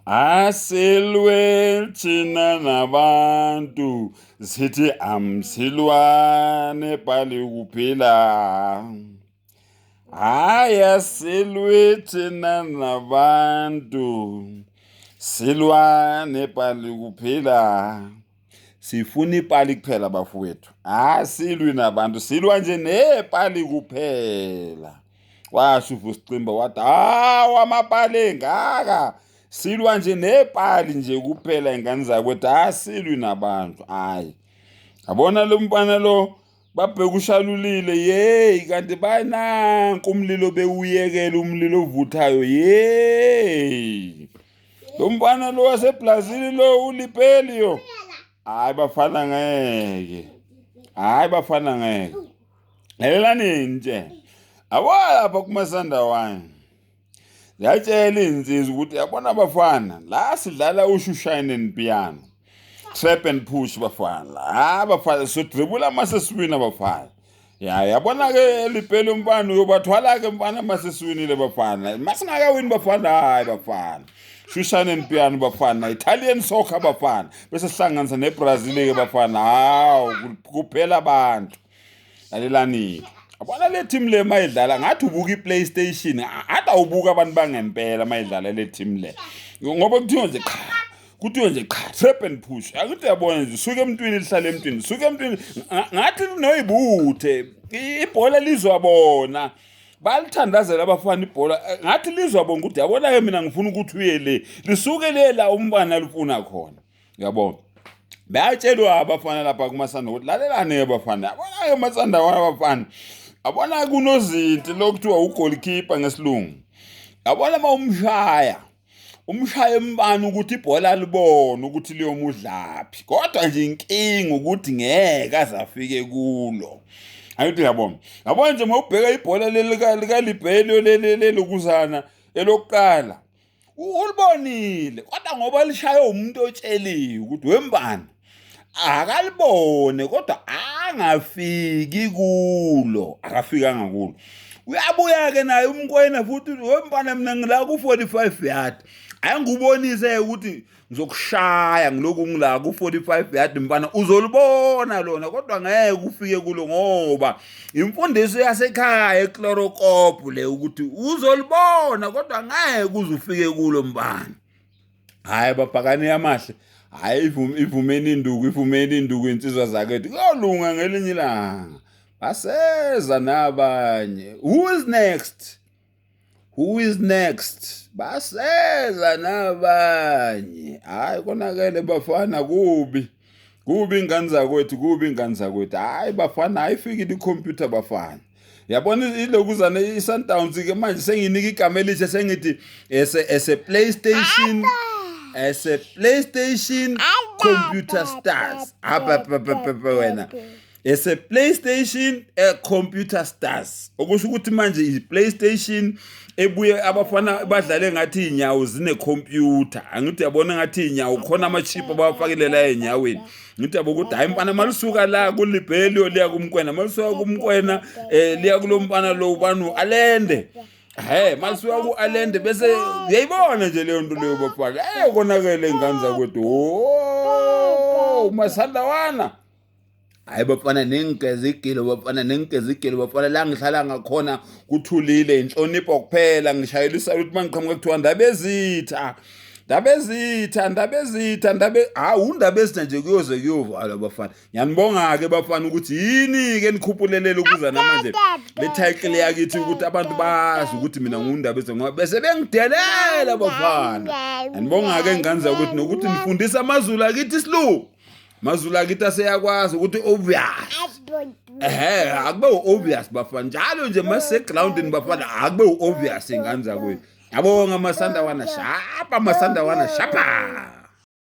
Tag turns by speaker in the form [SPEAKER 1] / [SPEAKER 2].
[SPEAKER 1] Asilwe thina nabantu sithi amsilwane pali kuphela. Asilwe thina nabantu silwane pali kuphela. Sifuna ipali kuphela bafowethu. Asilwi nabantu silwa nje nepali kuphela. Washo uVusicimba wathi amapali engaka silwa nje nepali nje kuphela ingane zakwethu asilwi nabantu. Hayi yabona lo mfana lo babheka ushalulile yeyi kanti bananku umlilo bewuyekela umlilo ovuthayo yeyi lo mfana lo waseBrazil lo ulipeli yo. Hayi bafana ngeke. Lelani nje awalapha kumasanda wani yatshela insizwa ukuthi yabona bafana la sidlala ushushine and piano trap and push bafana bafana so dribula maseswini bafana yabona ke lipele umfana uyobathwala ke mfana maseswinile bafana masingakawini bafana hayi bafana shushine and piano bafana Italian soccer bafana bese sihlanganisa neBrazil ke bafana hawo kuphela abantu lalelani. Abona le team le mayidlala ngathi ubuka iPlayStation ade awubuka abantu bangempela mayidlala le team le ngoba kuthiwa nje cha trap and push akuthi yabona nje suke emntwini lihlala emntwini suke emntwini ngathi noyibuthe ibhola lizwabona balithandazela abafana ibhola ngathi lizwabona ukuthi yabona ke mina ngifuna ukuthi uye le lisuke lela umbana lifuna khona yabona. Bayatshelwa abafana lapha kumasanda ukuthi lalelani abafana yabona ke masanda wabafana abona kunozinti lokuthiwa ugoalkeeper ngesilungu yabona umshaya embani ukuthi ibhola libone ukuthi leyo mudlaphi kodwa nje inkinga ukuthi ngeke azafike kulo ayithi yabona nje mawubheka ibhola likalibhelo lelokuzana elokuqala ulibonile kodwa ngoba lishaya umuntu otsheliwe ukuthi wembani akalibone kodwa angafiki kulo akafikanga kulo uyabuya ke naye umkwena futhi wempana mina ngila ku 45 yard ayangubonise ukuthi ngizokushaya ngiloku ngila ku 45 yard mfana uzolibona lona kodwa ngeke ufike kulo ngoba imfundiso yasekhaya eClorocop le ukuthi uzolibona kodwa ngeke uzufike kulo mfana. Hayi babhakani yamahle hayi ivumeni induku insizwa zakethu kuyolunga ngelinye ilanga baseza nabanye who is next baseza nabanye hayi konakele bafana kubi ingane zakwethu hayi bafana ayifikile icomputer bafana yabona ilokuzana iSundowns ke manje senginika igama elihle sengithi ese PlayStation computer stars wena ese PlayStation computer stars okusho ukuthi manje iPlayStation ebuye abafana badlale ngathi inyawo zine computer angithi yabona ngathi inyawo khona ama chip abafakile la enyaweni ngithi yabo ukuthi hayi mfana malisuka la kulibhelo liya kumkwena malisuka kumkwena liya kulompana lo banu alende masuka ku alende bese uyayibona nje leyo nto leyo bafaka konakele ingane zakwethu masanda wana hayi bafana nengezigilo bafana la ngihlala ngakhona kuthulile inhlonipho kuphela ngishayelisa ukuthi mangiqhamuka kuthiwa undabezitha nje kuyoze kuyovala bafana. Ngiyanibonga ke bafana ukuthi yini ke nikhuphulelele ukuza namanje le title yakithi ukuthi abantu bazi ukuthi mina ngundabezitha ngoba bese bengidelela bafana. Ngiyanibonga ke ingane zakwethu nokuthi nifundisa amazulu akithi isiLungu. Mazulu akithi aseyakwazi ukuthi obvious akube obvious bafana njalo nje mase groundini bafana akube obvious ingane zakwethu. Yabonga masanda wana shapa